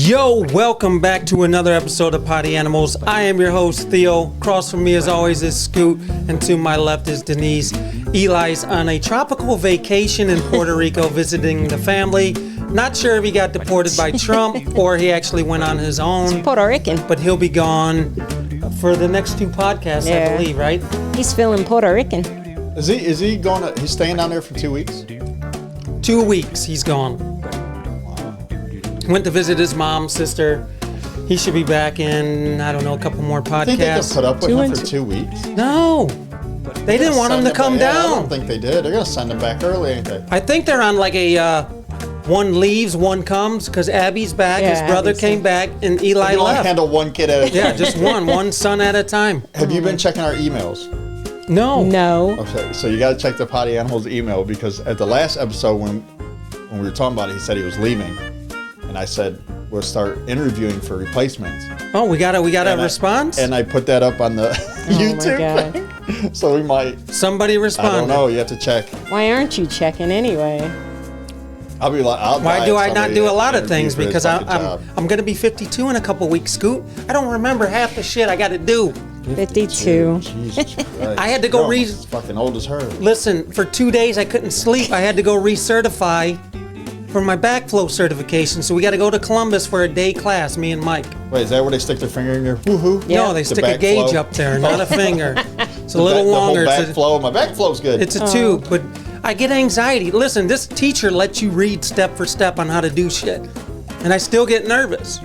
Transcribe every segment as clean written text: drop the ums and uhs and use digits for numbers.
Yo, welcome back to another episode of Poddy Animals. I am your host, Theo. Across from me, as always, is Scoot, and to my left is Denise. Eli's on a tropical vacation in Puerto Rico visiting the family. Not sure if he got deported by Trump or he actually went on his own. Puerto Rican. But he'll be gone for the next two podcasts, I believe, right? He's feeling Puerto Rican. Is he going to, he's staying down there for 2 weeks? 2 weeks he's gone. Went to visit his mom, sister. He should be back in, I don't know, a couple more podcasts. I think they could put up with him for 2 weeks? No. They didn't want him to come down. I don't think they did. They're going to send him back early, ain't they? I think they're on like a one leaves, one comes, because Abby's back, his brother came back, and Eli You only left. handle one kid at a time. Yeah, just one son at a time. Have you been checking our emails? No. Okay, so you got to check the Poddy Animals email, because at the last episode when we were talking about it, he said he was leaving. And I said, we'll start interviewing for replacements. Oh, we got a response? And I put that up on the YouTube my thing. So we might. Somebody responded. I don't know. You have to check. Why aren't you checking anyway? I'll be like, why do I not do a lot of things? Because I'm going to be 52 in a couple weeks, Scoot. I don't remember half the shit I got to do. 52. Jesus Christ. I had to go It's fucking old as her. Listen, for 2 days I couldn't sleep. I had to go recertify for my backflow certification. So we got to go to Columbus for a day class, me and Mike. Wait, is that where they stick their finger in your woohoo? Yeah. No, they stick a gauge up there, not a finger. It's a little longer. The whole backflow. My backflow's good. It's a tube, but I get anxiety. Listen, this teacher lets you read step for step on how to do shit. And I still get nervous.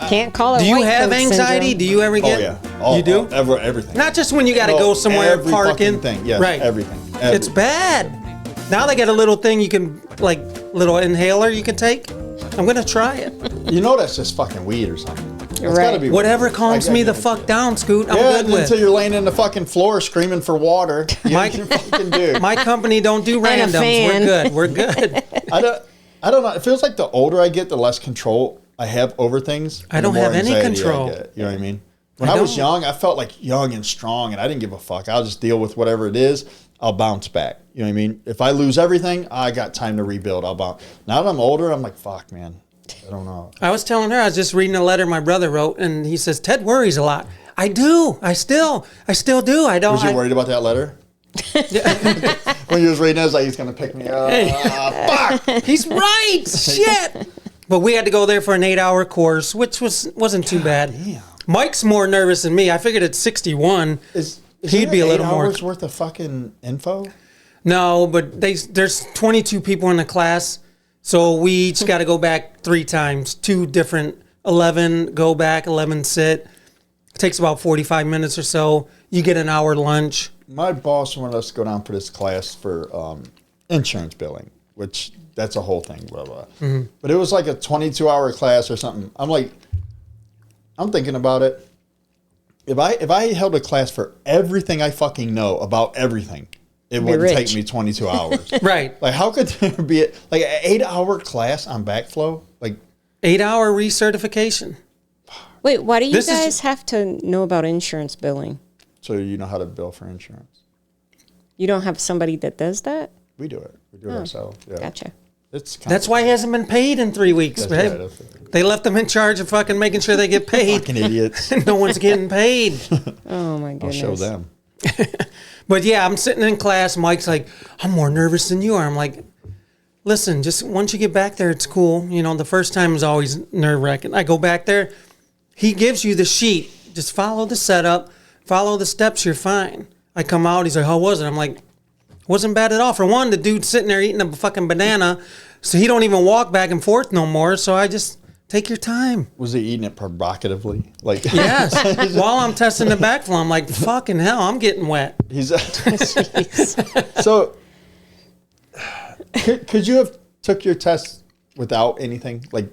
Can't call it. Do you white have coat anxiety? syndrome. Do you ever get? Oh, yeah. You do? Everything. Not just when you got to go somewhere every parking. fucking thing. Yes, right. everything. It's bad. Now they got a little thing you can, like, little inhaler you can take. I'm going to try it. You know that's just fucking weed or something. That's Right. gotta be Whatever weed. calms me the fuck down, Scoot, I'm good with. Until you're laying in the fucking floor screaming for water. My- You fucking do. My company don't do And a randoms. fan. We're good. I don't know. It feels like the older I get, the less control I have over things. I don't the more have any anxiety I control. get. You know what I mean? When I was young, I felt like young and strong, and I didn't give a fuck. I'll just deal with whatever it is. I'll bounce back. You know what I mean? If I lose everything, I got time to rebuild. I'll bounce. Now that I'm older, I'm like, fuck, man. I don't know. I was telling her, I was just reading a letter my brother wrote, and he says, Ted worries a lot. I do. I still do. I don't. Was you worried about that letter? When you was reading it, I was like, he's going to pick me up. Fuck! He's right. Shit. But we had to go there for an 8-hour course, which wasn't too bad. Damn. Mike's more nervous than me. I figured at 61, he'd be a little more. 8 hours worth of fucking info? No, but there's 22 people in the class, so we each got to go back 3 times. 2 different, 11 go back, 11 sit. It takes about 45 minutes or so. You get an hour lunch. My boss wanted us to go down for this class for insurance billing, which that's a whole thing, blah, blah. Mm-hmm. But it was like a 22-hour class or something. I'm thinking about it. If I held a class for everything I fucking know about everything, it wouldn't take me 22 hours. Right. Like, how could there be like an 8-hour class on backflow? Like 8-hour recertification. Wait, why do you This is- guys have to know about insurance billing? so you know how to bill for insurance. You don't have somebody that does that? We do it. We do it ourselves. Yeah. Gotcha. That's why he hasn't been paid in 3 weeks, That's babe. right. They left him in charge of fucking making sure they get paid. Fucking idiots. No one's getting paid. Oh my I'll goodness. show them. But yeah, I'm sitting in class. Mike's like, I'm more nervous than you are. I'm like, listen, just once you get back there, it's cool. You know, the first time is always nerve-wracking. I go back there. He gives you the sheet. Just follow the setup. Follow the steps. You're fine. I come out. He's like, how was it? I'm like, wasn't bad at all. For one, the dude's sitting there eating a fucking banana, so he don't even walk back and forth no more. So I just take your time. Was he eating it provocatively? Like Yes. While I'm testing the backflow, I'm like, fucking hell, I'm getting wet. he's so. Could you have took your test without anything? Like,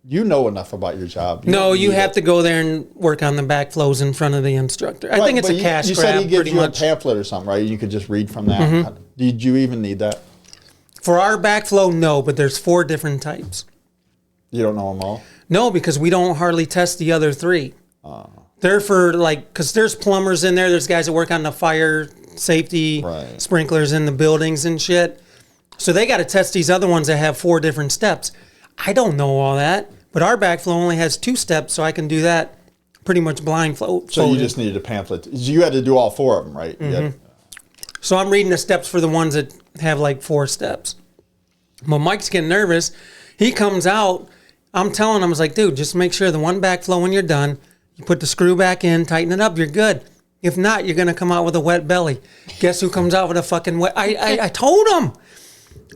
you know enough about your job. No, you have to go there and work on the backflows in front of the instructor. I think it's a cash You grab, said he gives pretty you much. a pamphlet or something, right? You could just read from that. Mm-hmm. Did you even need that? For our backflow, no, but there's 4 different types. You don't know them all? No, because we don't hardly test the other 3. They're for because there's plumbers in there. There's guys that work on the fire safety sprinklers in the buildings and shit. So they got to test these other ones that have 4 different steps. I don't know all that, but our backflow only has 2 steps, so I can do that pretty much blindfolded. So you just needed a pamphlet. You had to do all 4 of them, right? Mm-hmm. So I'm reading the steps for the ones that have like 4 steps. Well, Mike's getting nervous. He comes out. I'm telling him, I was like, dude, just make sure the one backflow when you're done, you put the screw back in, tighten it up, you're good. If not, you're going to come out with a wet belly. Guess who comes out with a fucking wet... I told him.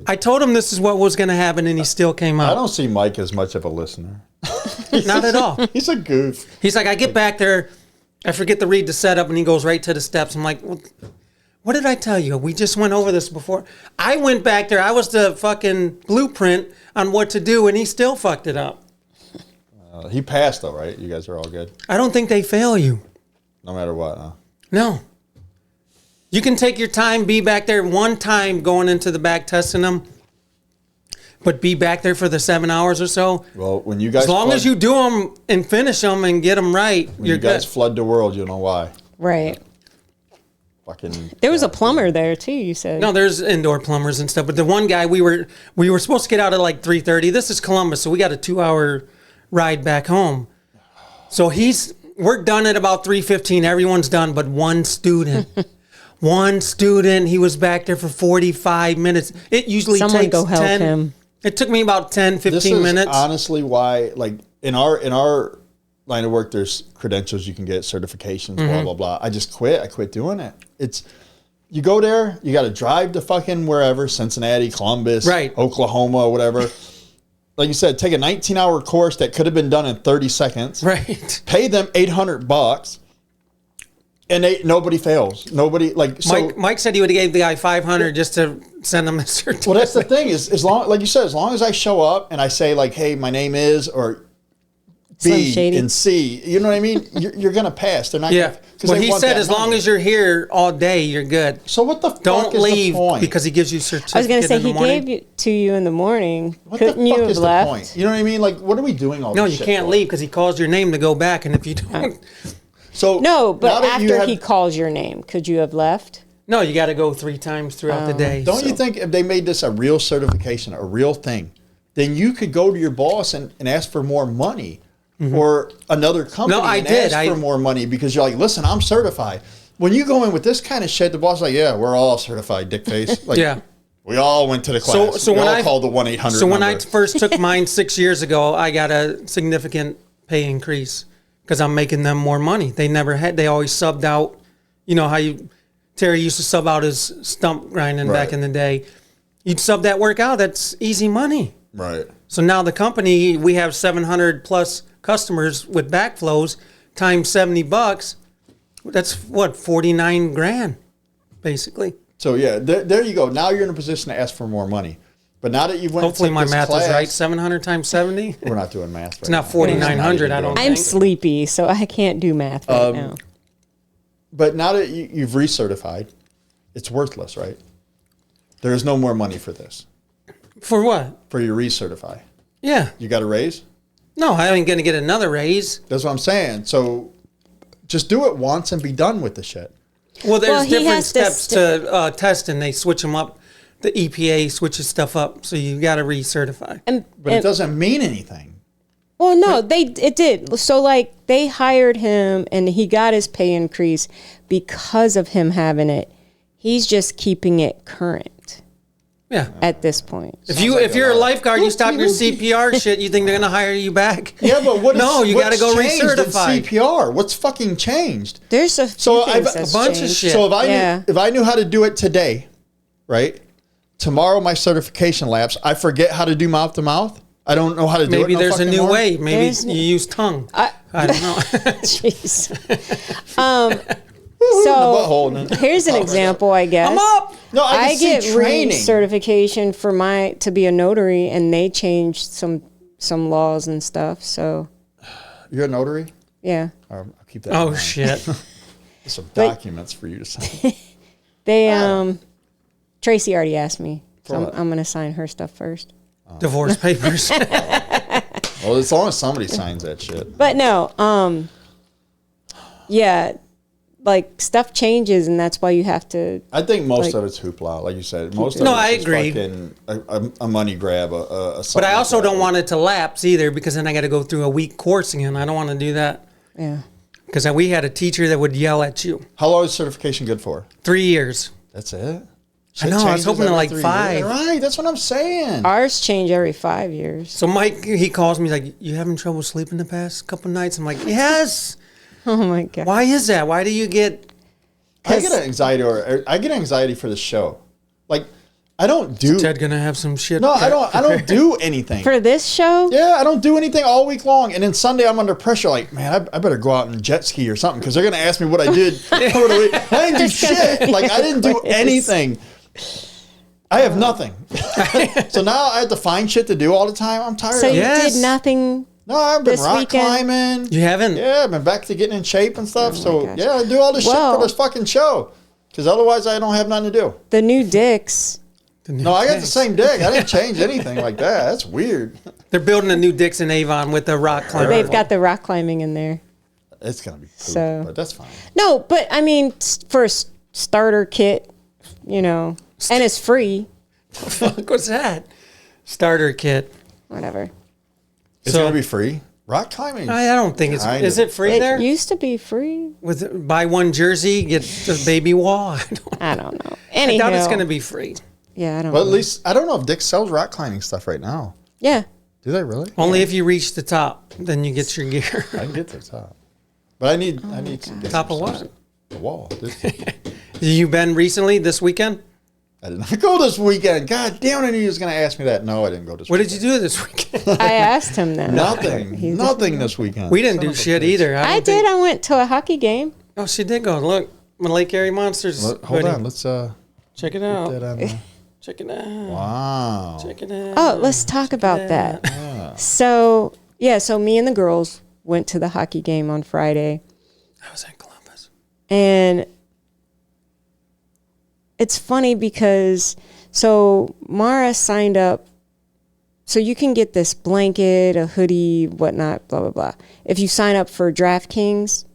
I told him this is what was going to happen, and he still came out. I don't see Mike as much of a listener. Not at all. He's a goof. He's like, I get back there, I forget to read the setup, and he goes right to the steps. I'm like, what did I tell you? We just went over this before. I went back there. I was the fucking blueprint on what to do, and he still fucked it up. He passed, though, right? You guys are all good? I don't think they fail you. No matter what, huh? No. You can take your time, be back there one time going into the back testing them, but be back there for the 7 hours or so. Well, when you guys... As long as you do them and finish them and get them right, when you guys flood the world, you'll know why. Right. Fucking... There was a plumber there, too, you said. No, there's indoor plumbers and stuff. But the one guy, we were supposed to get out at like 3:30. This is Columbus, so we got a 2-hour ride back home. So we're done at about 3:15. Everyone's done, but one student. One student, he was back there for 45 minutes. It usually Someone takes go help 10. him. It took me about 10, 15 this is minutes. Honestly, why, like, in our line of work, there's credentials you can get, certifications, blah, blah, blah. I just quit. I quit doing it. You go there, you got to drive to fucking wherever, Cincinnati, Columbus, right. Oklahoma, whatever. Like you said, take a 19-hour course that could have been done in 30 seconds. Right. Pay them $800. And nobody fails. Nobody, like, so. Mike said he would have gave the guy $500 just to send him a certificate. Well, that's the thing is, as long, like you said, as long as I show up and I say, like, hey, my name is, or B and C, you know what I mean? You're going to pass. They're not yeah. going to. Well, he said as long as you're here all day, you're good. So what the fuck Don't is leave the point? because he gives you certificate. I was going to say, he morning. gave it to you in the morning. What Couldn't the fuck you have is left? the point? You know what I mean? Like, what are we doing all No, this you shit can't for? leave because he calls your name to go back, and if you don't... So No, now but that you after have- he calls your name, could you have left? No, you got to go 3 times throughout the day. Don't you think if they made this a real certification, a real thing, then you could go to your boss and ask for more money or another company ask for more money because you're like, listen, I'm certified. When you go in with this kind of shit, the boss is like, yeah, we're all certified, dick face. Like, yeah. We all went to the class. So we when all I called the 1-800 So when I number. first took mine 6 years ago, I got a significant pay increase because I'm making them more money. They always subbed out, you know how Terry used to sub out his stump grinding back in the day. You'd sub that work out, that's easy money. Right. So now the company, we have 700 plus customers with backflows times $70. That's what, 49 grand, basically. So yeah, there you go. Now you're in a position to ask for more money. But now that you've went Hopefully and my took this math class, is right. 700 times 70? We're not doing math. Right It's not 4,900, I don't I'm think. sleepy, so I can't do math right now. But now that you've recertified, it's worthless, right? There is no more money for this. For what? For your recertify. Yeah. You got a raise? No, I ain't going to get another raise. That's what I'm saying. So just do it once and be done with the shit. Well, there's he different has to steps to testing. They switch them up. The EPA switches stuff up, so you got to recertify. But it doesn't mean anything. Well, no, it did. So, like, they hired him, and he got his pay increase because of him having it. He's just keeping it current Yeah. at this point. If you're a lifeguard, you stop your CPR shit, you think they're going to hire you back? Yeah, but No, you got to go changed in recertify. CPR? What's fucking changed? There's a few things that's a bunch of changed. shit. So Yeah. if I knew how to do it today, right? Tomorrow my certification lapse. I forget how to do mouth to mouth. I don't know how to do it. Maybe no there's a fucking new more. way. Maybe There's- you use tongue. I don't know. Jeez. The So butthole, and then- here's an example, I guess. I'm up. No, I can get see training. certification for to be a notary, and they changed some laws and stuff. So You're a notary? yeah, I'll keep that. in Oh, mind. shit. There's some documents for you to sign. they Tracy already asked me, For so what? I'm gonna sign her stuff first. Divorce papers. Well, as long as somebody signs that shit. But no, yeah, like stuff changes, and that's why you have to. I think most like, of it's hoopla, like you said. Most of No, it's I just agree. fucking a money grab. But I also don't want it to lapse either, because then I got to go through a week course again. I don't want to do that. Yeah. Because we had a teacher that would yell at you. How long is certification good for? 3 years. That's it. I know, I was hoping to, like, 3 5. years. Right, that's what I'm saying. Ours change every 5 years. So Mike, he calls me like, "You having trouble sleeping the past couple nights?" I'm like, "Yes." Oh my god. Why is that? Why do you get? I get anxiety for the show. Like, I don't do. Ted gonna have some shit. No, I don't do anything. For this show? Yeah, I don't do anything all week long. And then Sunday I'm under pressure. Like, man, I better go out and jet ski or something, because they're going to ask me what I did over the week. I didn't do shit. Like, I didn't do anything. I have nothing. So now I have to find shit to do all the time. I'm tired So of you it. Yes. did nothing. No, I've been this rock weekend? climbing. You haven't? Yeah, I've been back to getting in shape and stuff. So, gosh. yeah, I do all this shit Well- for this fucking show. Because otherwise I don't have nothing to do. The new dicks. No, I got the same dick. I didn't change anything like that. That's weird. They're building a new Dix in Avon with the rock climber. They've got the rock climbing in there. It's going to be poop, So- but that's fine. No, but I mean, for a starter kit, and it's free. Fuck, what's that? Starter kit. Whatever. It's So- going to be free. Rock climbing. I don't think it's. Kind Is of. it free It there? used to be free. With buy one jersey, get the baby wall. I don't know. I Anyhow, doubt it's gonna be free. Yeah, I don't But know. at least, I don't know if Dick sells rock climbing stuff right now. Yeah. Do they really? Only if you reach the top, then you get your gear. I can get to the top. But I need to get Top some of what? stuff. The wall. You been recently this weekend? I did not go this weekend. God damn it, I knew you was going to ask me that. No, I didn't go this What weekend. did you do this weekend? I asked him that. Nothing. Nothing this weekend. We didn't Son do of a shit bitch. either. I don't did. think- I went to a hockey game. Oh, she did go. Look, my Lake Erie Monsters. Hold hoodie. on. Let's Check it put out. that on there. Check it out. Wow. Check it out. Oh, let's talk about that. So me and the girls went to the hockey game on Friday. I was in Columbus. And it's funny because Mara signed up. So you can get this blanket, a hoodie, whatnot, blah, blah, blah. If you sign up for DraftKings,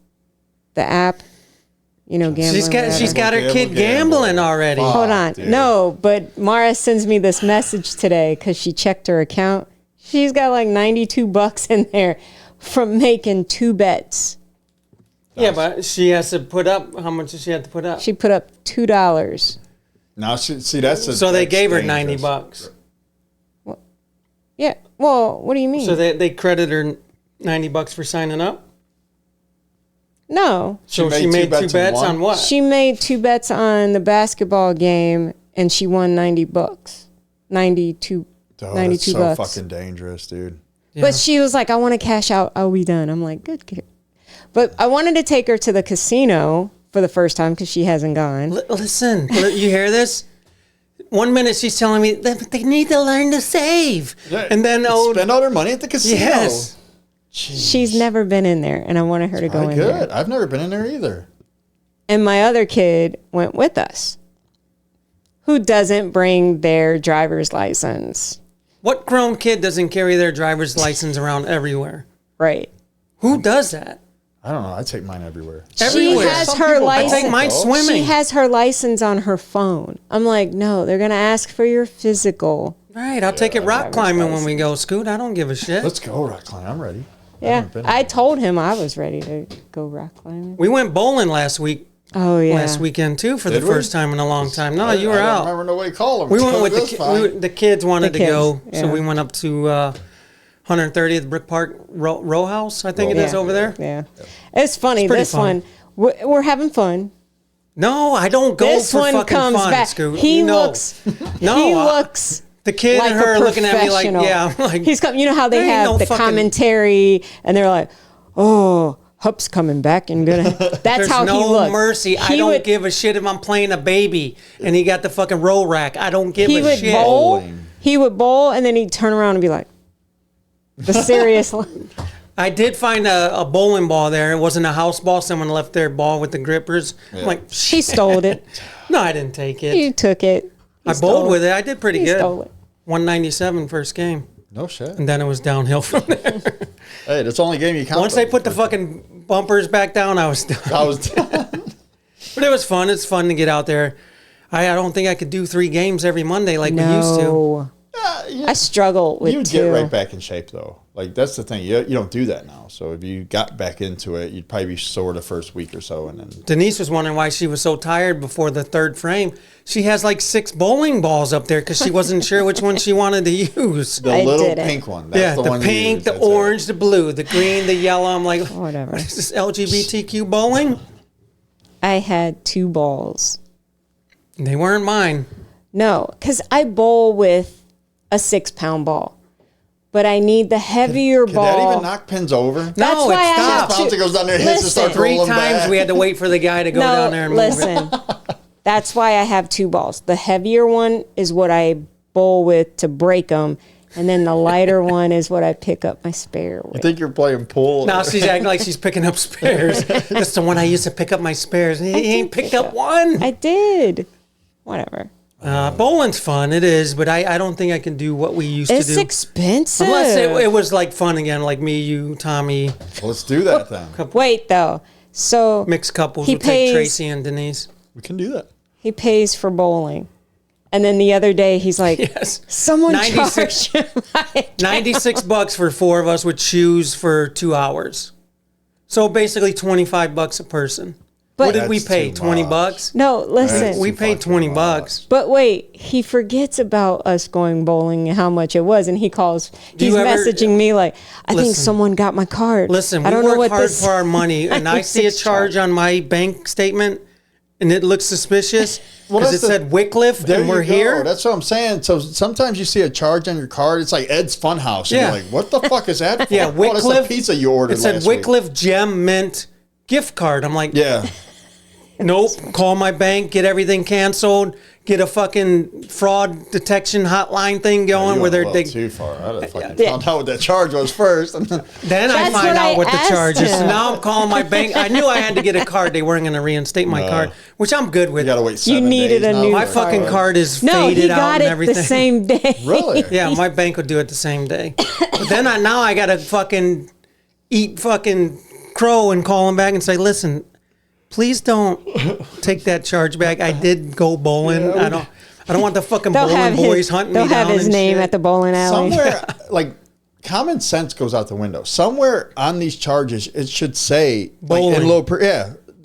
the app, gambling. She's whatever. got her kid Gamble. gambling already. Fuck. Hold on. dude. No, but Mara sends me this message today because she checked her account. She's got like $92 in there from making 2 bets. Yeah, but she has to put up. How much does she have to put up? She put up $2. Now, see, that's So they that's gave her dangerous. $90. Yeah. Well, what do you mean? So they credit her $90 for signing up. No. So She she made made two two bets in bets one? on what? She made 2 bets on the basketball game and she won $90. 92 Oh, that's 92 so bucks. fucking dangerous, dude. But she was like, I want to cash out. I'll be done. I'm like, good. But I wanted to take her to the casino for the first time because she hasn't gone. Listen, you hear this? 1 minute she's telling me that they need to learn to save, and then Spend all their money at the casino. yes, Jeez. She's never been in there, and I wanted her to go Probably in good. there. I've never been in there either. And my other kid went with us, who doesn't bring their driver's license. what grown kid doesn't carry their driver's license around everywhere? Right. Who does that? I don't know. I take mine everywhere. Everywhere. She has Some her people I license. take mine don't. swimming. She has her license on her phone. I'm like, no, they're gonna ask for your physical. Right, I'll take it rock climbing when we go, Scoot. I don't give a shit. Let's go rock climbing. I'm ready. Yeah, haven't been I told him I was ready to go rock climbing. We went bowling last Oh weekend too, for Did the we? first time in a long time. No, you were I don't out. remember nobody calling. We went with That's fine. the kids wanted The to kids, go, so yeah. we went up to 130th Brick Park Row House, I think it is Yeah. over there. Yeah, it's funny. pretty This fun. one, we're having fun. No, I don't go This for one fucking comes fun, back. Scoot. He You know. looks. No, he I- looks. the kid like and her a looking at me like, professional. yeah, I'm like, He's come. You know how they there ain't have no the fucking- commentary, and they're like, "Oh, Hup's coming back and gonna." That's There's how no he looks. mercy. I He don't would- give a shit if I'm playing a baby and he got the fucking roll rack. I don't give He a would shit. bowl. Bowling. He would bowl, and then he'd turn around and be like, "The serious." I did find a bowling ball there. It wasn't a house ball. Someone left their ball with the grippers. I'm like, He stole it. no, I didn't take it. You took it. I bowled with it. I did pretty He good. stole it. 197 first game. No shit. And then it was downhill from there. Hey, that's the only game you count. Once they put the fucking bumpers back down, I was done. I was. But it was fun. It's fun to get out there. I don't think I could do 3 games every Monday like we used to. I struggle with You'd 2. get right back in shape, though. Like, that's the thing. You don't do that now. So if you got back into it, you'd probably be sore the first week or so. And then Denise was wondering why she was so tired before the 3rd frame. She has like 6 bowling balls up there because she wasn't sure which one she wanted to use. the little pink one. That's the one you pink, use. the That's orange, the blue, the green, the yellow. I'm like, Whatever. what is this, LGBTQ bowling? I had 2 balls. They weren't mine. No, because I bowl with a 6-pound ball. But I need the heavier Could ball. that even knock pins over? That's No, why it I stopped. have Bounce, to. it goes down there, hits and Listen. starts 3 rolling times back. we had to wait for the guy to go down there and move it. listen. That's why I have 2 balls. The heavier one is what I bowl with to break them. And then the lighter one is what I pick up my spare I with. think you're playing pool. Now she's acting like she's picking up spares. That's the one I used to pick up my spares. He ain't picked up one. I did. Whatever. Bowling's fun. It is, but I don't think I can do what we used It's to do. expensive. Unless it was like fun again, like me, you, Tommy, Let's do that then. Wait, though. So mixed couples. He We'll take pays- Tracy and Denise. We can do that. he pays for bowling. And then the other day, he's like, Yes. someone 96 charged him. $96 for 4 of us with shoes for 2 hours. So basically $25 a person. But- What did we That's pay? too $20? much. No, listen. We too paid fucking $20. But wait, he forgets about us going bowling and how much it was, and he's you ever- messaging me like, I think Listen. someone got my card. Listen, I we don't know work what hard this for our money, and I see a 96 charge on my bank statement, and it looks suspicious because that's it said Wycliffe, There and we're you go. here. That's what I'm saying. So sometimes you see a charge on your card. It's like Ed's Funhouse. And Yeah. you're like, what the fuck is that for? Yeah, Oh, that's Wycliffe. a pizza you ordered It said last week. Wycliffe Gem Mint gift card. I'm like, Yeah. nope. Call my bank, get everything canceled, get a fucking fraud detection hotline thing going You where went a they're little too far. I'd have fucking Yeah. found out what that charge was first. And then Then I That's find what out I what the asked charge is. So him. now I'm calling my bank. I knew I had to get a card. They weren't going to reinstate my card, which I'm good with. you got to wait 7 needed days a now new My for a fucking card. card is No, faded he out got and it everything. the same day. Really? Yeah, my bank would do it the same day. But then now I got to fucking eat fucking crow and call him back and say, listen, please don't take that charge back. I did go bowling. I don't want the fucking bowling boys hunting me They'll down have his and name shit. at the bowling alley. Somewhere, like, common sense goes out the window. Somewhere on these charges, it should say, like, Bowling. in low,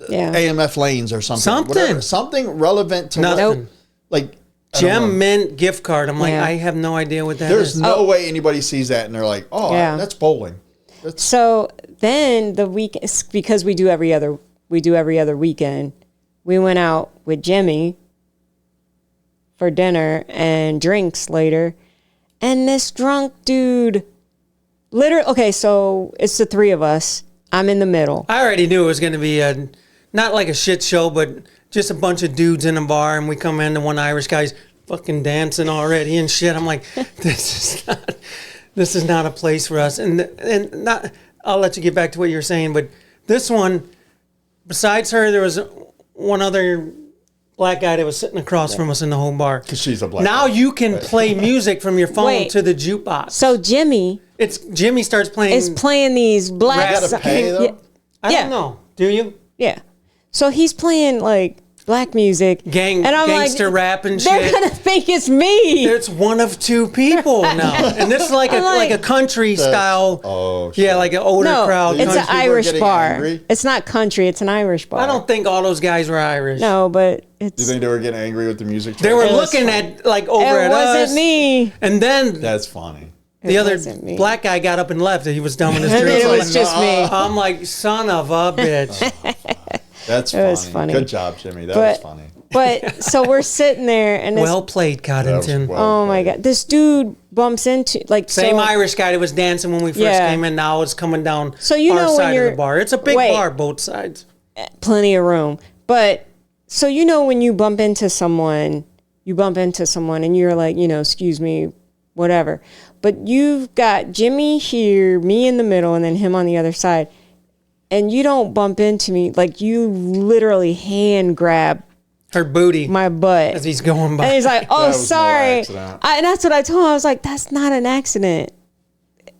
Yeah. AMF lanes or something. Something. Whatever. Something relevant to Nothing. what, Nope. like, I don't know. Gem Mint gift card. I'm like, Yeah. I have no idea what that There's is. no way anybody sees that and they're like, oh, Yeah. that's bowling. So then the week, because we do every other weekend, we went out with Jimmy for dinner and drinks later. And this drunk dude, literally, okay, so it's the 3 of us. I'm in the middle. I already knew it was going to be not like a shit show, but just a bunch of dudes in a bar, and we come in, and one Irish guy's fucking dancing already and shit. I'm like, this is not a place for us. And not. I'll let you get back to what you're saying, but this one, besides her, there was one other black guy that was sitting across from us in the whole bar. Because she's a black Now guy. you can play music from your phone Wait. to the jukebox. So Jimmy Jimmy starts playing. is playing these black. You gotta pay, though? Yeah. I yeah. don't know. Do you? Yeah. So he's playing like black music. And I'm gangster rap and they're shit. gonna think it's me. It's one of 2 people now, and this is like I'm like a like- country style. Oh, shit. Yeah, like an older No, crowd. it's country. an people are Irish getting bar. angry? It's not country. It's an Irish bar. I don't think all those guys were Irish. No, but Do it's. you think they were getting angry with the music? They were It was looking funny. at like over It at wasn't us, me. and then That's funny. the It other wasn't me. black guy got up and left. He was done with his And drink. it I'm was like, just me. I'm like, son of a bitch. That's It was funny. Good job, Jimmy. That But- was funny. But so we're sitting there, and this. Well played, Coddington. well- Oh my god! This dude bumps into like Same so, Irish guy that was dancing when we first Yeah. came in. Now it's coming down So you our know when side of you're- the bar. It's a big Wait. bar, both sides. plenty of room. But so you know when you bump into someone, and you're like, excuse me, whatever. But you've got Jimmy here, me in the middle, and then him on the other side. And you don't bump into me, like you literally hand grab Her booty my butt. as he's going by. And he's like, oh, was no sorry. accident. And that's what I told him. I was like, that's not an accident.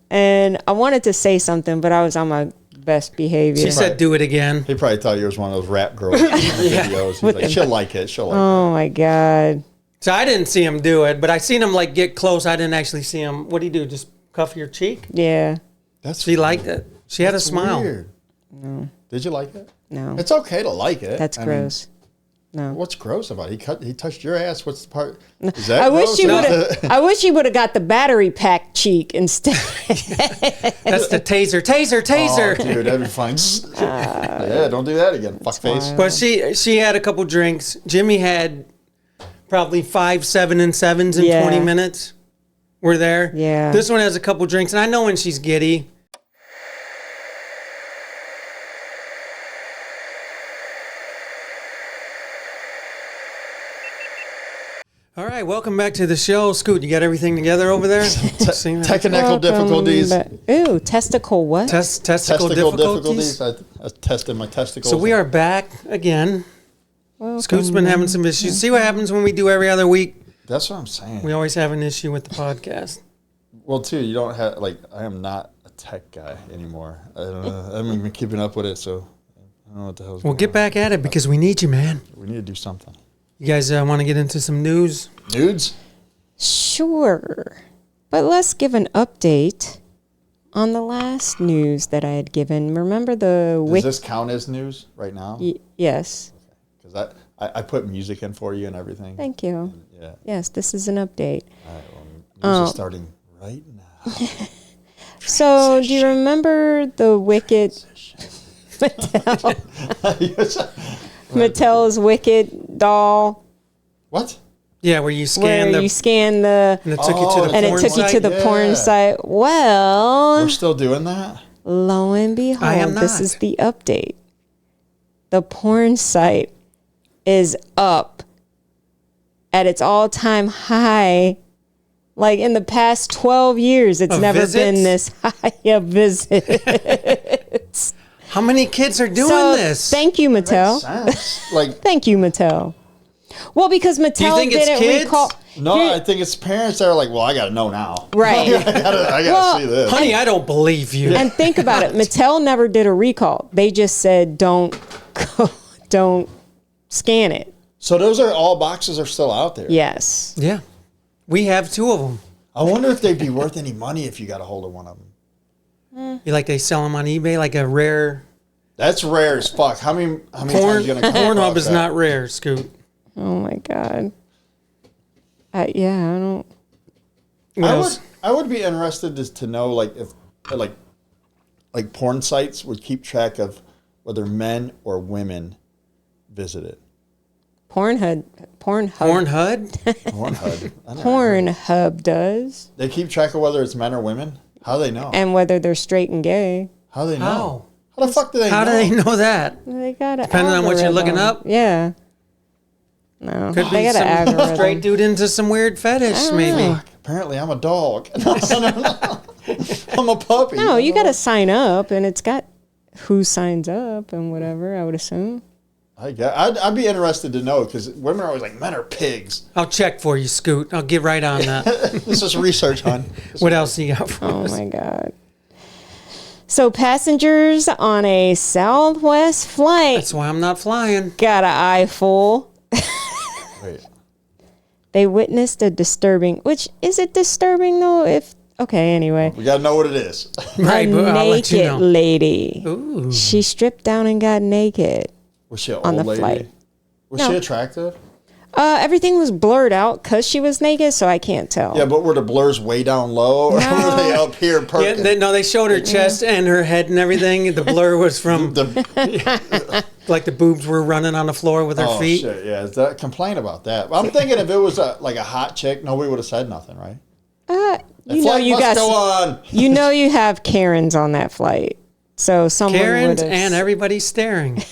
And I wanted to say something, but I was on my best behavior. She said, "Do it again." He probably thought you was one of those rap girls videos. He's like, she'll like it. She'll like it. Oh my God. So I didn't see him do it, but I seen him like get close. I didn't actually see him. What did he do? Just cuff your cheek? Yeah. She liked it. She had a smile. Weird. No. Did you like it? No. It's okay to like it. That's gross. No. What's gross about it? He touched your ass. What's the part? Is that I gross? wish he would have got the battery pack cheek instead. That's the taser. Oh, dude, that'd be fine. Yeah, don't do that again. Fuck face. But she had a couple drinks. Jimmy had probably 5 7 and 7s in 20 minutes. We're there. Yeah. This one has a couple drinks, and I know when she's giddy. All right, welcome back to the show. Scoot, you got everything together over there? Technical difficulties. Ooh, testicle what? Testicle difficulties. I tested my testicles. So we are back again. Welcome. Scoot's been having some issues. See what happens when we do every other week? That's what I'm saying. We always have an issue with the podcast. Well, too, you don't have, I am not a tech guy anymore. I don't know. I haven't been keeping up with it, so I don't know what the hell's going on. We'll get back at it because we need you, man. We need to do something. You guys want to get into some news? Nudes? Sure. But let's give an update on the last news that I had given. Remember the... Does this count as news right now? Yes. Because I put music in for you and everything. Thank you. Yeah. Yes, this is an update. All right, well, news is starting right now. So, do you remember the Wicked... Mattel's Wicked doll? What? Yeah, where you scan you scan the... And it took you to the and porn it took site? you to the porn site. Well... We're still doing that? Lo and behold, I am this not. is the update. The porn site is up at its all-time high. Like in the past 12 years, it's Of never visits? been this high of visits. How many kids are doing So, this? thank you, Mattel. Thank you, Mattel. Well, because Mattel think it's didn't kids? recall. No, I think it's parents that are like, well, I got to know now. Right. I gotta see this. Honey, I don't believe you. And think about it. Mattel never did a recall. They just said, don't scan it. So those are all boxes are still out there. Yes. Yeah. We have 2 of them. I wonder if they'd be worth any money if you got a hold of one of them. You like they sell them on eBay like a rare... That's rare as fuck. How many times are you gonna come Pornhub across is that? not rare, Scoot. Oh my God. Yeah, I don't. What else? I would be interested to know like if like porn sites would keep track of whether men or women visit it. Pornhub. Pornhub? Pornhub. I don't know. Pornhub does. They keep track of whether it's men or women. How do they know? And whether they're straight and gay. How do they know? How? How the fuck do they How know? do they know that? They got an Depending on what you're looking up? Yeah. No. Could they be got some an algorithm. straight dude into some weird fetish, maybe. Fuck, apparently I'm a dog. I'm a puppy. No, you got to sign up, and it's got who signs up and whatever, I would assume. I'd be interested to know because women are always like, men are pigs. I'll check for you, Scoot. I'll get right on that. This is research, hon. What else you got for Oh us? my God. So passengers on a Southwest flight That's why I'm not flying. got an eyeful. Wait. They witnessed a disturbing, which is it disturbing though? Okay, anyway. We got to know what it is. Right, A but I'll let you naked know. lady. Ooh. She stripped down and got naked. Was she an On old the lady? flight. Was No. she attractive? Everything was blurred out because she was naked, so I can't tell. Yeah, but were the blurs way down low or were they up here Yeah, perking? they showed her chest and her head and everything. The blur was from like the boobs were running on the floor with her Oh, feet. shit, yeah. Complain about that. I'm thinking if it was like a hot chick, nobody would have said nothing, right? You know you must got. go on. You know you have Karens on that flight, so someone Karen's would've- and everybody's staring.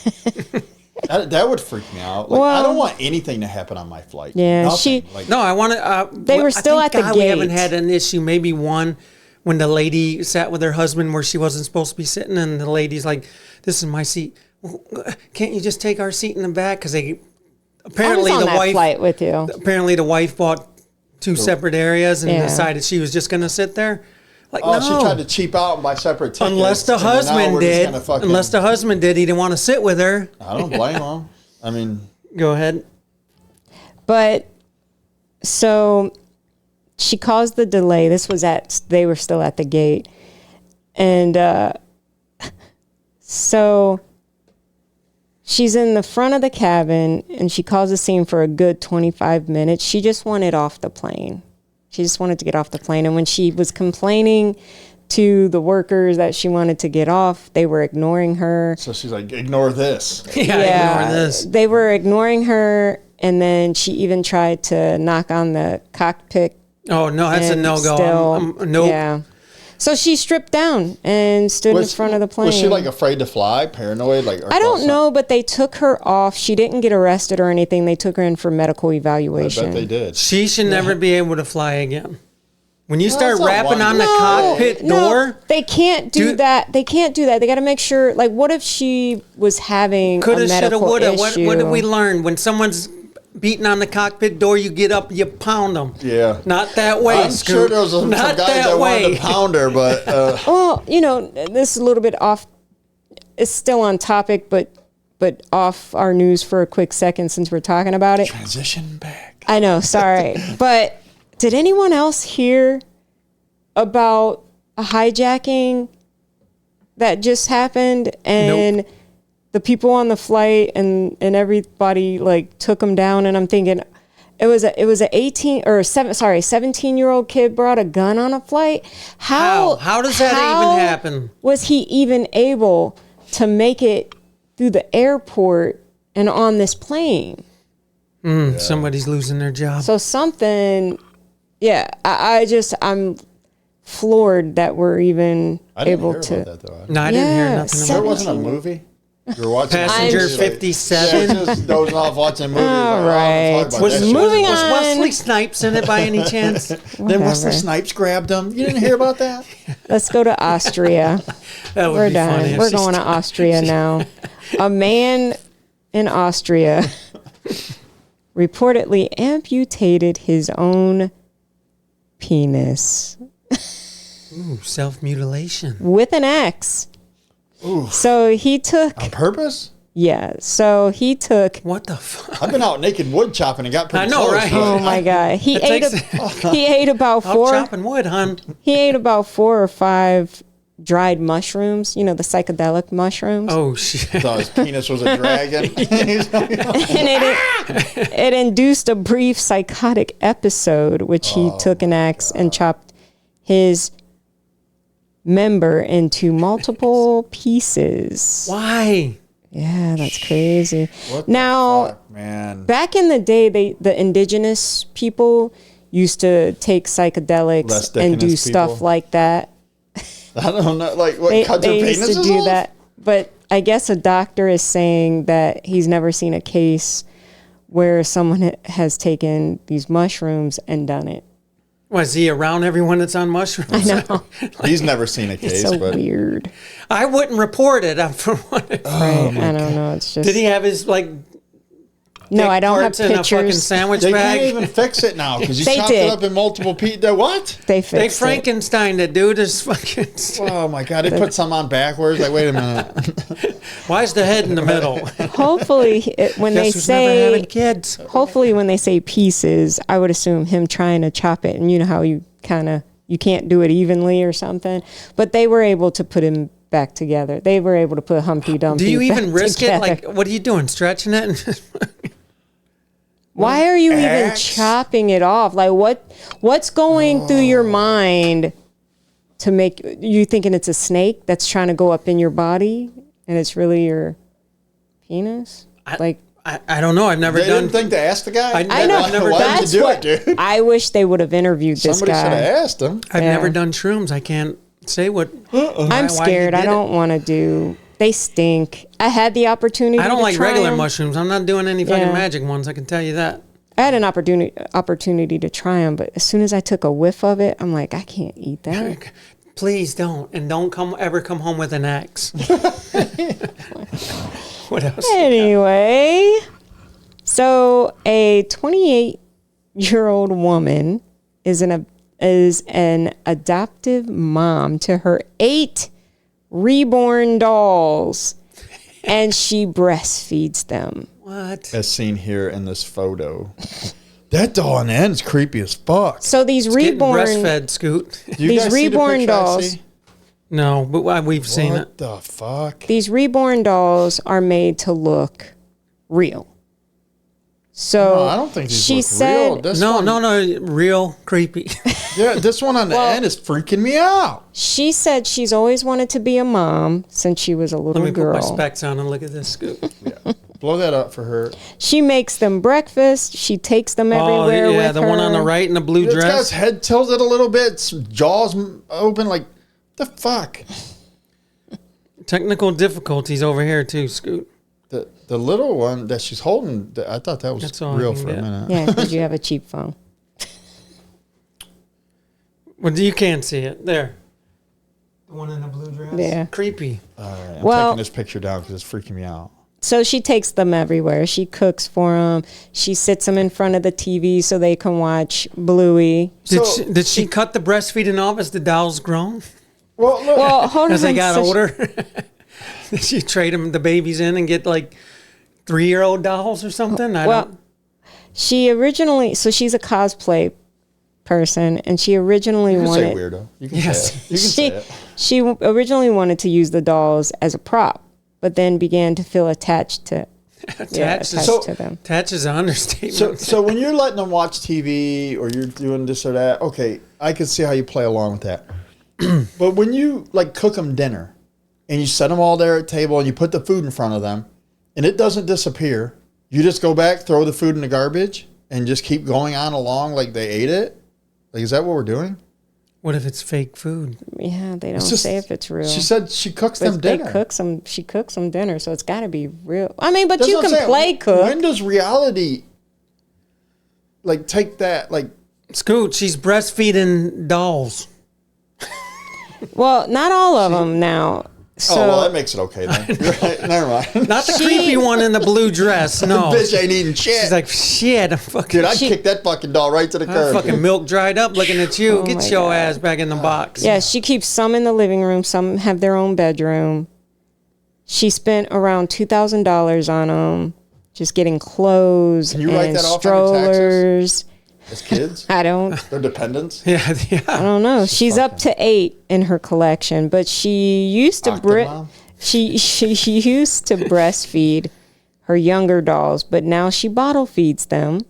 That would freak me out. Like, I Well- don't want anything to happen on my flight. Yeah, Nothing. Like, No, I want to. They were still at the We haven't gate. had an issue. Maybe one when the lady sat with her husband where she wasn't supposed to be sitting, and the lady's like, "This is my seat. Can't you just take our seat in the back?" Because they I was apparently on the that wife flight with you. apparently the wife bought 2 separate areas and Yeah. decided she was just going to sit there. Like, Oh, no. she tried to cheap out and buy separate tickets. Unless the and then now husband we're just did. gonna fucking- Unless the husband did, he didn't want to sit with her. I don't blame him. I mean, Go ahead. But so she caused the delay. They were still at the gate. And so she's in the front of the cabin and she caused a scene for a good 25 minutes. She just wanted off the plane. She just wanted to get off the plane. And when she was complaining to the workers that she wanted to get off, they were ignoring her. so she's like, ignore this. Yeah, ignore this. They were ignoring her. And then she even tried to knock on the cockpit. Oh, no, that's a and no-go. still- Nope. Yeah. So she stripped down and stood in front of the plane. Was she like afraid to fly, paranoid? Like I don't know, but they took her off. She didn't get arrested or anything. They took her in for medical I evaluation. bet they did. She should never be able to fly again. When you start that's not rapping on the one- cockpit door, they can't do that. They can't do that. They got to make sure. Like, what if she was having coulda, a shoulda, medical woulda. issue? What did we learn? When someone's beating on the cockpit door, you get up, you pound them. Yeah. Not that way, I'm Scoot. sure there was some Not guys that that wanted way. to pound her, but Well, this is a little bit off. It's still on topic, but off our news for a quick second since we're talking about it. transition back. I know, sorry. But did anyone else hear about a hijacking that just happened and the people on the flight and everybody like took them down? And I'm thinking it was a 17-year-old kid brought a gun on a flight. How does that even happen? Was he even able to make it through the airport and on this plane? Somebody's losing their job. So something, yeah. I'm floored that we're even I didn't able hear to. about that though. No, I didn't hear Yeah, nothing There about it. wasn't a movie. You were watching Passenger a movie, like- 57. Yeah, just dozing off watching movies. All like, right. oh, talk about Was, that was, shit. Moving was on. Wesley Snipes in it by any chance? Then Wesley Whatever. Snipes grabbed him. You didn't hear about that? Let's go to Austria. That would We're be done. funny. if We're she going to started- Austria now. A man in Austria reportedly amputated his own penis Ooh, self-mutilation. with an axe. So he took, On purpose? so he took, What the fuck? I've been out naked wood chopping and got pretty I know, close, right? but oh my God. He It ate, takes- he ate about Out four. chopping wood, hon. He ate about 4 or 5 dried mushrooms, the psychedelic mushrooms. Oh, shit. thought his penis was a dragon. And it induced a brief psychotic episode, which he took an axe and chopped his member into multiple pieces. Why? Yeah, that's crazy. What the Now, fuck, man. back in the day, the indigenous people used to take psychedelics Less and do dickiness stuff people? like that. I don't know. Like, what, cut their They used penises to do off? that. But I guess a doctor is saying that he's never seen a case where someone has taken these mushrooms and done it. Was he around everyone that's on mushrooms? I know. He's never seen a It's case, so but weird. I wouldn't report it. For what? Right? I don't know. It's just. Did he have his no, dick I don't have parts in a fucking pictures. sandwich they bag? can't even fix it now because you They chopped did. it up in multiple pieces. What? They They fixed it. Frankenstein it, dude. Is fucking. Oh my god! They put some on backwards. Like, wait a minute. Why is the head in the middle? Hopefully, when they Guess who's never having say. kids? Hopefully, when they say pieces, I would assume him trying to chop it, and you know how you can't do it evenly or something. But they were able to put him back together. They were able to put Humpty Dumpty. Do you back even risk together. it? Like, what are you doing? Stretching it? And just, Why are you even Axe? chopping it off? Like what's going through your mind to make you thinking it's a snake that's trying to go up in your body and it's really your penis? I don't know. I've never They done. didn't think to ask the guy. I know. I've never Why done did you do it, dude? I wish they would have interviewed this Somebody should have guy. asked him. I've Yeah. never done shrooms. I can't say what. I'm why scared. he I did don't want to do. They stink. I had the opportunity. I don't to like try regular them. mushrooms. I'm not doing any fucking Yeah. magic ones. I can tell you that. I had an opportunity to try them, but as soon as I took a whiff of it, I'm like, I can't eat that. Please don't, and don't ever come home with an axe. What else? Anyway, so a 28-year-old woman is is an adoptive mom to her 8 reborn dolls, and she breastfeeds them. What? As seen here in this photo. That doll on the end is creepy as fuck. So these Getting reborn breastfed, Scoot. Do you these guys see the reborn picture I dolls- see? No, but we've seen it. What the fuck? these reborn dolls are made to look real. So No, I don't think these she look said, real. This No, one, no, real creepy. Yeah, this one on the Well- end is freaking me out. She said she's always wanted to be a mom since she was a little Let me girl. put my specs on and look at this, Scoot. Yeah. Blow that up for her. She makes them breakfast. She takes them Oh, everywhere yeah, with the her. one on the right in the blue This guy's dress. head tilted a little bit, jaws open, like, the fuck? Technical difficulties over here too, Scoot. The little one that she's holding, I thought that was That's all I real can for a get. minute. Yeah, because you have a cheap phone. Well, you can't see it. There. The one in the blue dress. Yeah. Creepy. All right, I'm Well- taking this picture down because it's freaking me out. So she takes them everywhere. She cooks for them. She sits them in front of the TV so they can watch Bluey. Did she cut the breastfeeding off as the dolls grown? Well, look. Well, hold As on. they got So older? Did she trade them the babies in and get like 3-year-old dolls or something? I Well, don't. she originally, so she's a cosplay person, and she originally you can say wanted. weirdo. You can Yes. say it. You can say it. She originally wanted to use the dolls as a prop, but then began to feel attached to Attached to them. Attached is an understatement. So when you're letting them watch TV or you're doing this or that, okay, I can see how you play along with that. But when you like cook them dinner and you set them all there at table and you put the food in front of them and it doesn't disappear, you just go back, throw the food in the garbage and just keep going on along like they ate it? Like, is that what we're doing? What if it's fake food? Yeah, they don't It's just- say if it's real. She said she cooks them But they dinner. cooks them. She cooks them dinner, so it's got to be real. I mean, but That's you what I'm can saying. play cook. When does reality like take that like Scoot, she's breastfeeding dolls. Well, not all of them now. So oh well that makes it okay then. You're right. Never mind. Not the creepy one in the blue dress. No. Bitch ain't eating shit. She's like, shit, I'm fucking, Dude, I'd kick that fucking doll right to the I'm curb. fucking milk dried up looking at you. Oh my Get your God. ass back in the box. yeah, she keeps some in the living room. Some have their own bedroom. She spent around $2,000 on them, just getting clothes Can you write and that off on your strollers. As kids, I don't. they're dependents. Yeah, I yeah. don't know. She's up to 8 in her collection, but she used to Octomom? she used to breastfeed her younger dolls, but now she bottle feeds them,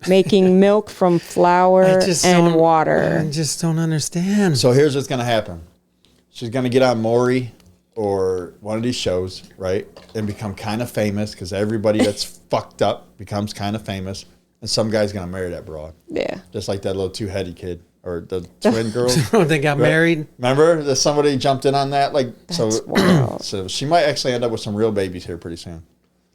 making milk from flour I just and don't- water. I just don't understand. So here's what's gonna happen. She's gonna get on Maury or one of these shows, right, and become kind of famous because everybody that's fucked up becomes kind of famous, and some guy's gonna marry that broad, Yeah. just like that little two-headed kid or the twin girl. They got married. Remember that somebody jumped in on that? Like That's so, wild. so she might actually end up with some real babies here pretty soon.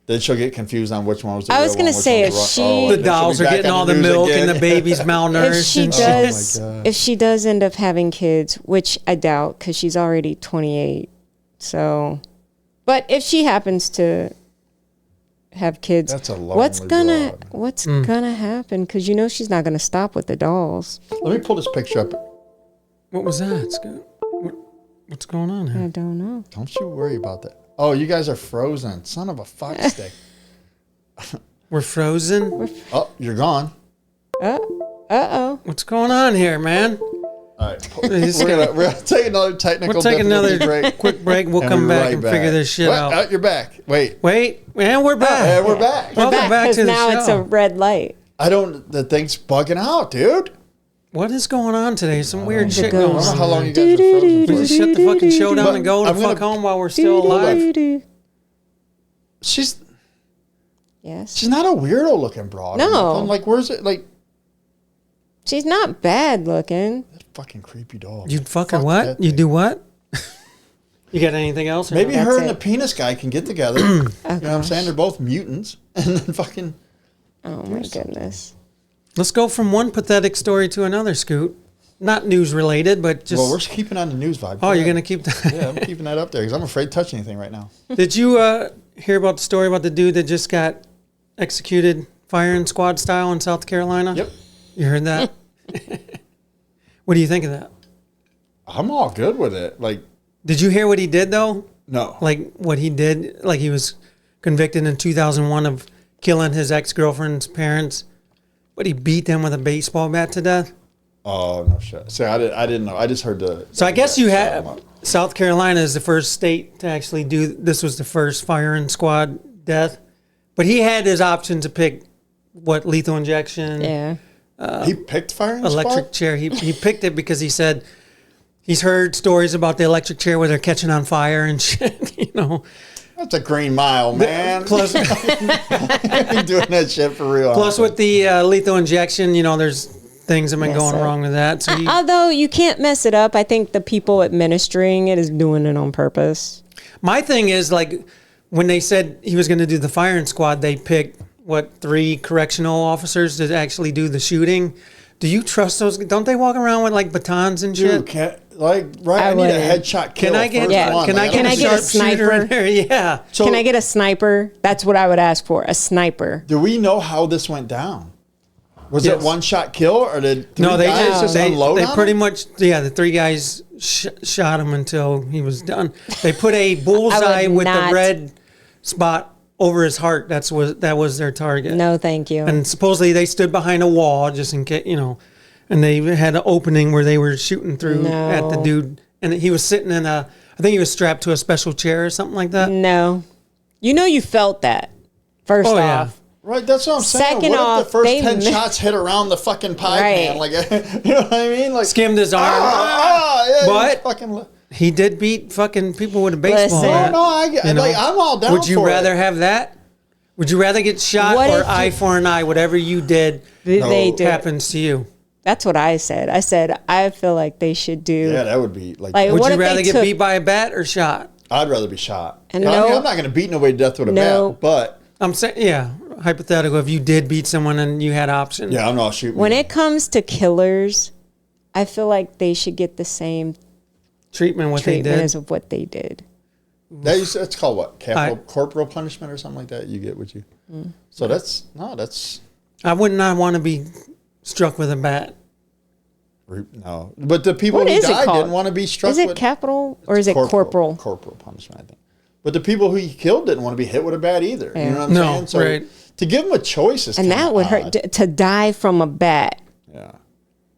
Then she'll get confused on which one was the I real was gonna one, which say, one if was she- wrong. The then The she'll dolls be are back getting on all the news milk again. and the baby's If malnourished. she and shit. does, God. if she does end up having kids, which I doubt, because she's already 28. So, but if she happens to have kids, That's a what's lonely broad. gonna happen? Because you know she's not gonna stop with the dolls. Let me pull this picture up. What was that, Scoot? What's going on here? I don't know. Don't you worry about that. Oh, you guys are frozen. Son of a fuck stick. We're frozen? Oh, you're gone. Uh-oh. What's going on here, man? All right. He's We're gonna take another technical We'll take another difficulty break. quick break. We'll and come we're back right and figure this shit What? out. You're back. Wait. Wait, and we're back. And we're back. Welcome back Because to the now show. it's a red light. The thing's bugging out, dude. What is going on today? Some weird There's a shit going I don't know on. how long you guys are frozen We for. just shut the fucking show down But and go the I'm gonna- fuck home while we're still alive. Doo-doo-doo-doo. She's Yes. not a weirdo looking broad. or No. nothing. Like, where's it? Like, She's not bad looking. that fucking creepy dog. You'd fucking Fuck what? that You thing. do what? You got anything else? or Maybe no? her That's and it. the penis guy can get together. You know what I'm saying? They're both mutants. And then fucking. Oh my goodness. Let's go from one pathetic story to another, Scoot. Not news related, but just. Well, we're keeping on the news vibe. Oh, you're gonna keep that? Yeah, I'm keeping that up there because I'm afraid to touch anything right now. Did you hear about the story about the dude that just got executed firing squad style in South Carolina? Yep. You heard that? What do you think of that? I'm all good with it. Like, Did you hear what he did though? no. Like what he did? Like he was convicted in 2001 of killing his ex-girlfriend's parents, but he beat them with a baseball bat to death. Oh, no shit. See, I didn't know. I just heard the. So I guess you had South Carolina is the first state to actually do. This was the first firing squad death, but he had his option to pick what lethal injection. Yeah. He picked firing Electric squad? chair. He picked it because he said he's heard stories about the electric chair where they're catching on fire and shit. You know. That's a Green Mile, man. Plus, Doing that shit for real. plus with the lethal injection, you know, there's things have been going wrong with that. So Although you can't mess it up, I think the people administering it is doing it on purpose. my thing is like when they said he was going to do the firing squad, they picked 3 correctional officers to actually do the shooting. Do you trust those? Don't they walk around with like batons and shit? Dude, I need a headshot kill. Can I get? Yeah. One. Can I get a sharpshooter in there? Yeah. So, Can I get a sniper? That's what I would ask for, a sniper. do we know how this went down? Was Yes. it one shot kill or did three No, they guys just they unload on pretty him? much the 3 guys shot him until he was done. They put a bullseye with the not. red spot over his heart. That was their target. No, thank you. And supposedly they stood behind a wall just in case, you know, and they had an opening where they were shooting through at the No. dude, and he was sitting in I think he was strapped to a special chair or something like that. No. You know you felt that, first Oh, yeah. off. Right, that's what I'm saying. Second What off, if the first they 10 mi- shots hit around the fucking pipe, Right. man? Like, you know what I mean? Like, Skimmed his arm. yeah, But- fucking. He did beat fucking people with a baseball Listen. bat. No, I'm all down. Would you for rather it. have that? Would you rather get shot What or if you- eye for an eye? Whatever you did They do. happens to you. That's what I said. I said, I feel like they should do. Yeah, that would be like. Like, Would What you if they rather get took- beat by a bat or shot? I'd rather be shot. And I mean, no- I'm not going to beat nobody to death with a No. bat, but I'm saying, yeah, hypothetical. If you did beat someone and you had options, yeah, I'm not shooting. When it comes to killers, I feel like they should get the same treatment what treatment they did. as of what they did. That's called what? Corporal punishment or something like that. You get what you. Mm. So that's. I would not want to be struck with a bat. No, but the people What who is it died called? didn't want to be struck. Is it with, capital or is it corporal? Corporal punishment, I think. But the people who he killed didn't want to be hit with a bat either. Yeah. You know what I'm No, saying? So right. to give them a choice is And kinda that would odd. hurt to die from a bat. Yeah.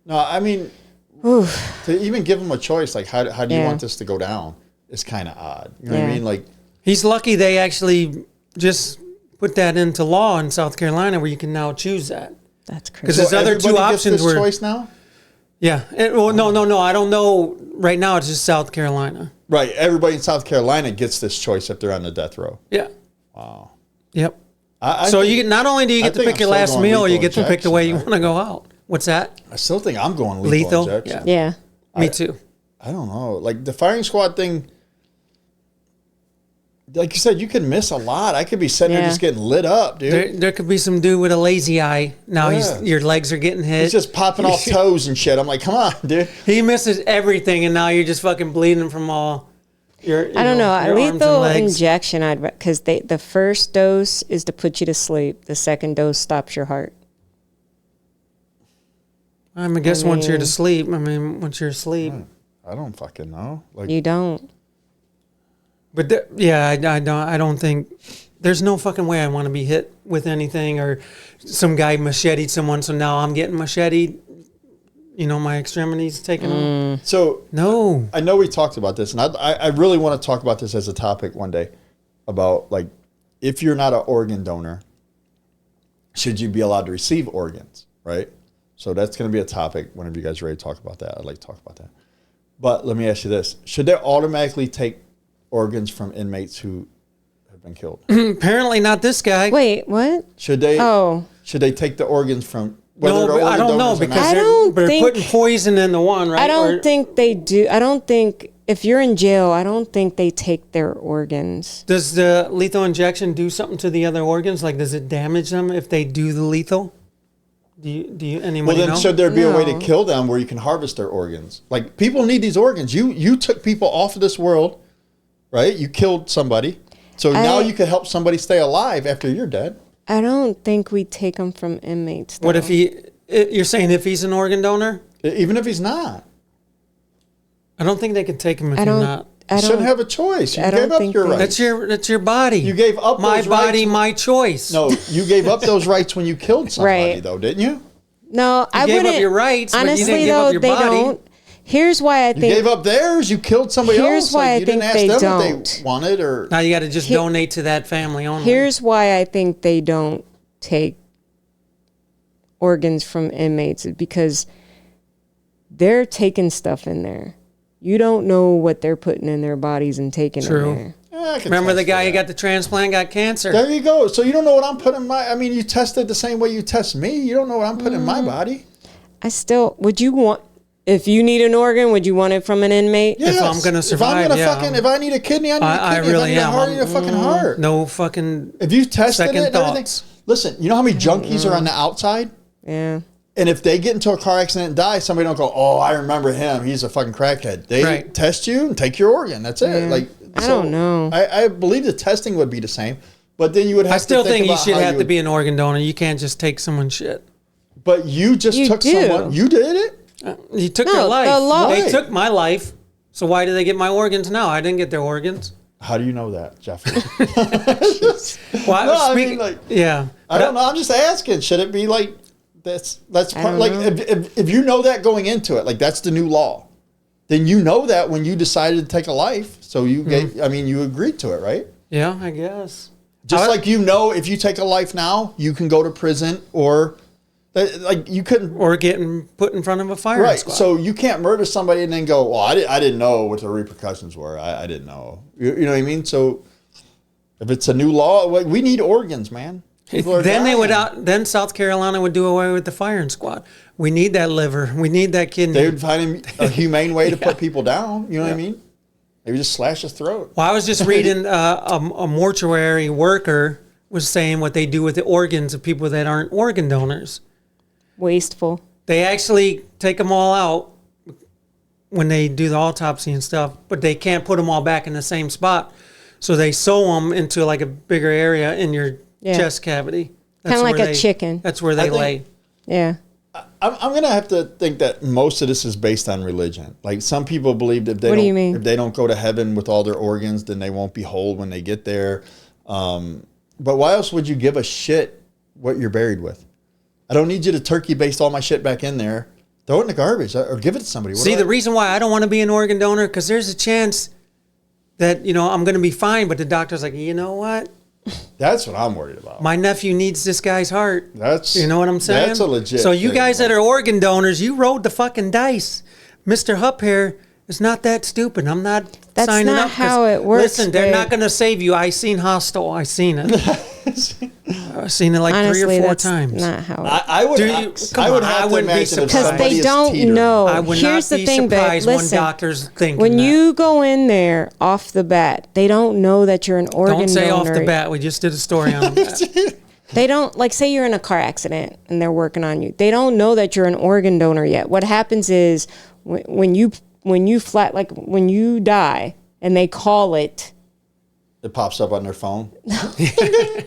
No, I mean, to even give them a choice, like how do you Yeah. want this to go down? Is kind of odd. You know what I Yeah. mean? Like, He's lucky they actually just put that into law in South Carolina where you can now choose that. That's Because crazy. his other two everybody gets options this were choice now. yeah. No. I don't know. Right now, it's just South Carolina. Right. Everybody in South Carolina gets this choice if they're on the death row. Yeah. Wow. Yep. I So think- you get not only do you I get to think pick I'm your still last going meal, you lethal get to pick the way you injection, want to go out. What's that? I still think I'm going Lethal? lethal injection. Yeah. Me too. I don't know. Like the firing squad thing, like you said, you could miss a lot. I could be sitting there Yeah. just getting lit up, dude. There could be some dude with a lazy eye. Now Yeah. your legs are getting hit. He's just popping off toes and shit. I'm like, come on, dude. He misses everything, and now you're just fucking bleeding from all your. I don't know. your arms and Lethal legs. injection, because the first dose is to put you to sleep. The second dose stops your heart. I guess once you're to mean- sleep. Once you're asleep. I don't fucking know. Like, You don't. But I don't think there's no fucking way I want to be hit with anything or some guy macheted someone. So now I'm getting macheted. You know, my extremities taken. so No. I know we talked about this, and I really want to talk about this as a topic one day about like if you're not an organ donor, should you be allowed to receive organs, right? So that's going to be a topic whenever you guys are ready to talk about that. I'd like to talk about that. But let me ask you this: should they automatically take organs from inmates who have been killed? Apparently not this guy. Wait, what? Should they? Oh. Should they take the organs from? No, they're but I organ don't know donors or because not? I don't they're think- putting poison in the one, right? I don't Or think they do. I don't think if you're in jail, I don't think they take their organs. Does the lethal injection do something to the other organs? Like, does it damage them if they do the lethal? Do you Well, anybody then know? should there be a way to No. kill them where you can harvest their organs? Like people need these organs. You took people off of this world, right? You killed somebody, so now you could help somebody stay alive after you're dead. I don't think we take them from inmates. What though. if you're saying if he's an organ donor? Even if he's not. I don't think they can take him if you're not. You shouldn't have a choice. You gave up your rights. That's your body. You gave up my those body, rights. my choice. No, you gave up those rights when you killed somebody, though, didn't you? No, I gave wouldn't. up your rights, but you honestly, didn't give though, up your they body. don't. Here's why I think You gave up theirs. You killed somebody Here's else. why I you didn't think ask they them don't. if they wanted or. Now you got to just donate to that family only. Here's why I think they don't take organs from inmates is because they're taking stuff in there. You don't know what they're putting in their bodies and taking in there. Yeah, Remember the guy who got the transplant got cancer? There you go. So you don't know what I'm putting in my. I mean, you tested the same way you test me. You don't know what I'm putting in my body. Would you want, if you need an organ, would you want it from an inmate? Yes. If I'm gonna survive, if I need a kidney, I need a kidney. I really if I am. need a heart, I need a fucking heart. No fucking. If you tested second it and everything. thoughts. Listen, you know how many junkies are on the outside? Yeah. And if they get into a car accident and die, somebody don't go, oh, I remember him. He's a fucking crackhead. They test you and take your organ. That's it. Yeah. I don't know. I believe the testing would be the same, but then you would have I still to think think you about should how have you to be an organ donor. You can't just take someone's shit. But you just You took do. someone. You did it? You took No, their life. the law- They Right. took my life. So why do they get my organs now? I didn't get their organs. How do you know that, Jeffrey? Well, No, I mean, like, yeah. I don't know. I'm just asking. Should it be like that's part, don't like know. if you know that going into it, like that's the new law, then you know that when you decided to take a life, so you gave. I mean, you agreed to it, right? Yeah, I guess. Just like you know, if you take a life now, you can go to prison or like you couldn't. Or getting put in front of a firing Right. squad. So you can't murder somebody and then go, well, I didn't know what the repercussions were. I didn't know. You know what I mean? So if it's a new law, we need organs, man. People are then dying. then South Carolina would do away with the firing squad. We need that liver. We need that kidney. They would find a humane way to put people down. You know what I mean? Maybe just slash his throat. Well, I was just reading a mortuary worker was saying what they do with the organs of people that aren't organ donors. Wasteful. They actually take them all out when they do the autopsy and stuff, but they can't put them all back in the same spot. So they sew them into like a bigger area in your chest cavity. Kind of like where a chicken. That's where they lay. Yeah. I'm going to have to think that most of this is based on religion. Like some people believe that What do you mean? if they don't go to heaven with all their organs, then they won't be whole when they get there. But why else would you give a shit what you're buried with? I don't need you to turkey baste all my shit back in there. Throw it in the garbage or give it to somebody. See, the reason why I don't want to be an organ donor, because there's a chance that, I'm going to be fine, but the doctor's like, you know what? That's what I'm worried about. My nephew needs this guy's heart. You know what I'm saying? That's a legit So you thing, guys man. that are organ donors, you rolled the fucking dice. Mr. Hupp here is not that stupid. I'm not That's signing not up. 'cause how it works, Listen, they're babe. not going to save you. I seen Hostel. I seen it. I've seen it like Honestly, 3 or 4 that's times. not how it I would. Do you- I come would on, have I to wouldn't be imagine if surprised. Because somebody they is don't teetering. know. I would Here's not the be thing, babe. surprised when Listen, doctors think when that. you go in there off the bat, they don't know that you're an organ Don't say donor. off the bat. We just did a story on that. They don't, like, say you're in a car accident and they're working on you. They don't know that you're an organ donor yet. What happens is when you die and they call it. It pops up on their phone.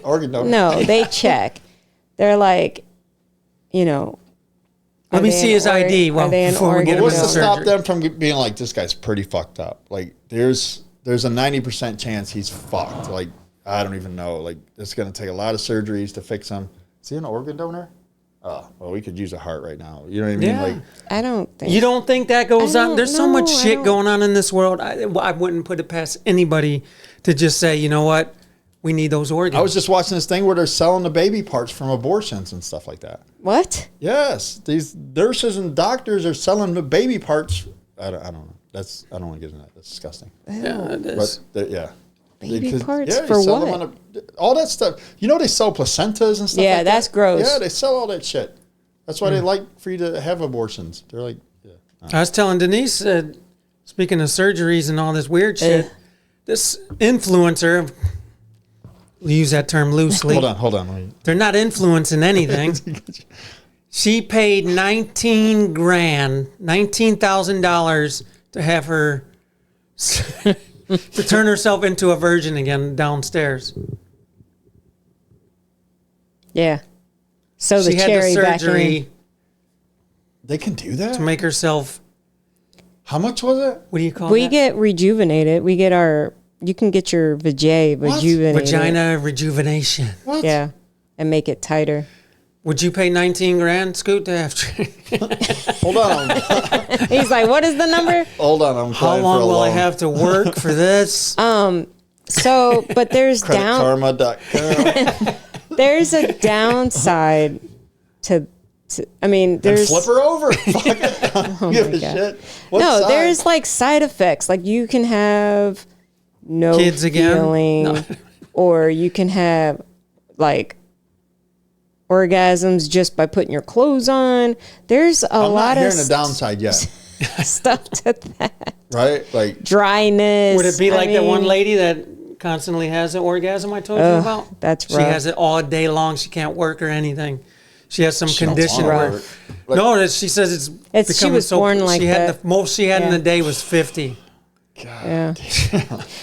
Organ donor. No, they check. They're like, Let me see his ID before we get him What's into to stop surgery. them from being like, this guy's pretty fucked up? Like, there's a 90% chance he's fucked. Like, I don't even know. Like, it's going to take a lot of surgeries to fix him. Is he an organ donor? Oh, well, we could use a heart right now. You know what I mean? Yeah. Like, I don't think. You don't think that goes I on? don't There's so know. much I shit don't- going on in this world. I wouldn't put it past anybody to just say, you know what? We need those organs. I was just watching this thing where they're selling the baby parts from abortions and stuff like that. What? Yes, these nurses and doctors are selling the baby parts. I don't know. I don't want to get into that. That's disgusting. Yeah, it is. But yeah. Baby Because- parts they for sell them what? on all that stuff. You know they sell placentas and stuff Yeah, like that's that? gross. Yeah, they sell all that shit. That's why they like for you to have abortions. They're like, yeah. I was telling Denise, speaking of surgeries and all this weird shit, this influencer, we'll use that term loosely. Hold on. They're not influencing anything. She paid $19,000 to have her to turn herself into a virgin again downstairs. Yeah. So She the had cherry the back in. surgery They can do that? to make herself. How much was it? What do you call We that? get rejuvenated. We get you can get your rejuvenated. Vagina rejuvenation. What? Yeah. And make it tighter. Would you pay 19 grand, Scoot, to have? Hold on. He's like, what is the number? Hold on. I'm How applying long for a will I loan. have to work for this? So, but there's Creditkarma.com. there's a downside to I mean, there's Flip her over. Fuck it. I don't give a God. shit. What no, side? there's like side effects. Like you can have no Kids again? feeling, No. or you can have like orgasms just by putting your clothes on. There's a I'm lot not of hearing the downside yet. stuff to that. Right? Like, Dryness. Would it be I like that one mean, lady that constantly has an orgasm I told you about? that's She rough. has it all day long. She can't work or anything. She has some she don't condition wanna where. work. Like, No, that she says it's She becoming was so. born like she had that. the most she had in Yeah. a day was 50. Yeah. God.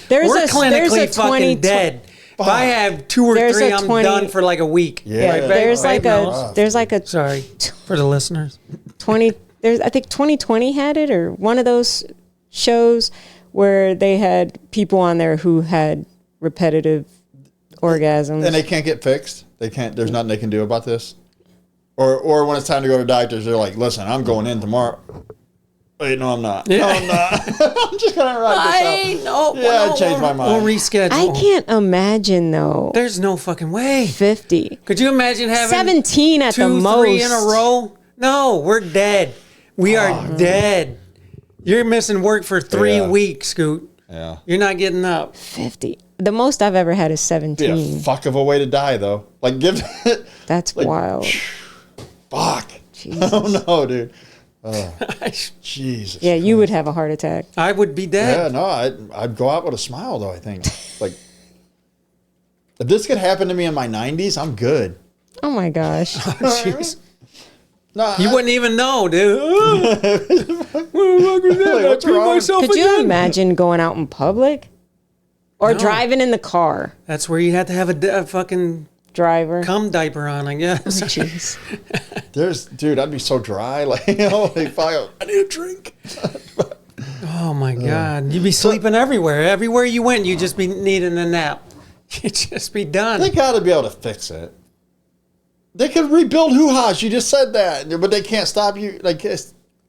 There's We're a clinically there's a 20 fucking dead. If I have 2 or There's 3, a I'm 20 done for like a week. Yeah. Right, babe? There's Babe like knows. there's like a Sorry for the listeners. 20 there's I think 2020 had it, or one of those shows where they had people on there who had repetitive orgasms. And they can't get fixed. They can't. There's nothing they can do about this. Or when it's time to go to doctors, they're like, "Listen, I'm going in tomorrow." Wait, no, I'm not. Yeah. No, I'm not. I'm just gonna write this up. Yeah, I changed my mind. We'll reschedule. I can't imagine though. There's no fucking way. 50. Could you imagine having 17 at the 2, most. 3 in a row? No, we're dead. We are dead. You're missing work for 3 Yeah. weeks, Scoot. Yeah. You're not getting up. 50. The most I've ever had is Be a 17. fuck of a way to die, though. Like, give it. That's like, wild. Fuck. Jesus. I don't know, dude. Jesus. Yeah, you would have a heart attack. I would be Yeah, dead. no, I'd go out with a smile, though, I think. Like, if this could happen to me in my 90s, I'm good. Oh my gosh. Jeez. No, You wouldn't even know, dude. what's wrong? Could you imagine going out in public? Or No. driving in the car? That's where you have to have a fucking Driver. cum diaper on, I guess. Jeez. Dude, I'd be so dry. Like, you know, like, I need a drink. Oh my God. You'd be sleeping everywhere. Everywhere you went, you'd just be needing a nap. You'd just be done. They got to be able to fix it. They could rebuild hoo-ha's. You just said that, but they can't stop you. Like,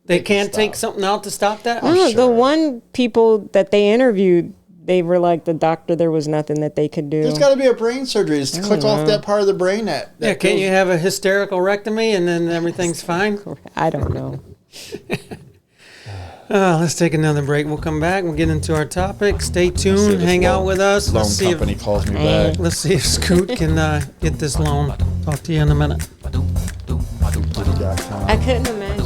They can't stop. take something out to stop that? No, sure. the one people that they interviewed, they were like, the doctor, there was nothing that they could do. there's got to be a brain surgery. Just to click off that part of the brain that Yeah, can't you have a hysterical rectomy and then everything's fine? I don't know. Let's take another break. We'll come back. We'll get into our topic. Stay tuned. Hang out with us. Loan Let's see company if calls me back. let's see if Scoot can get this loan. Talk to you in a minute. Diddy.com. I couldn't imagine.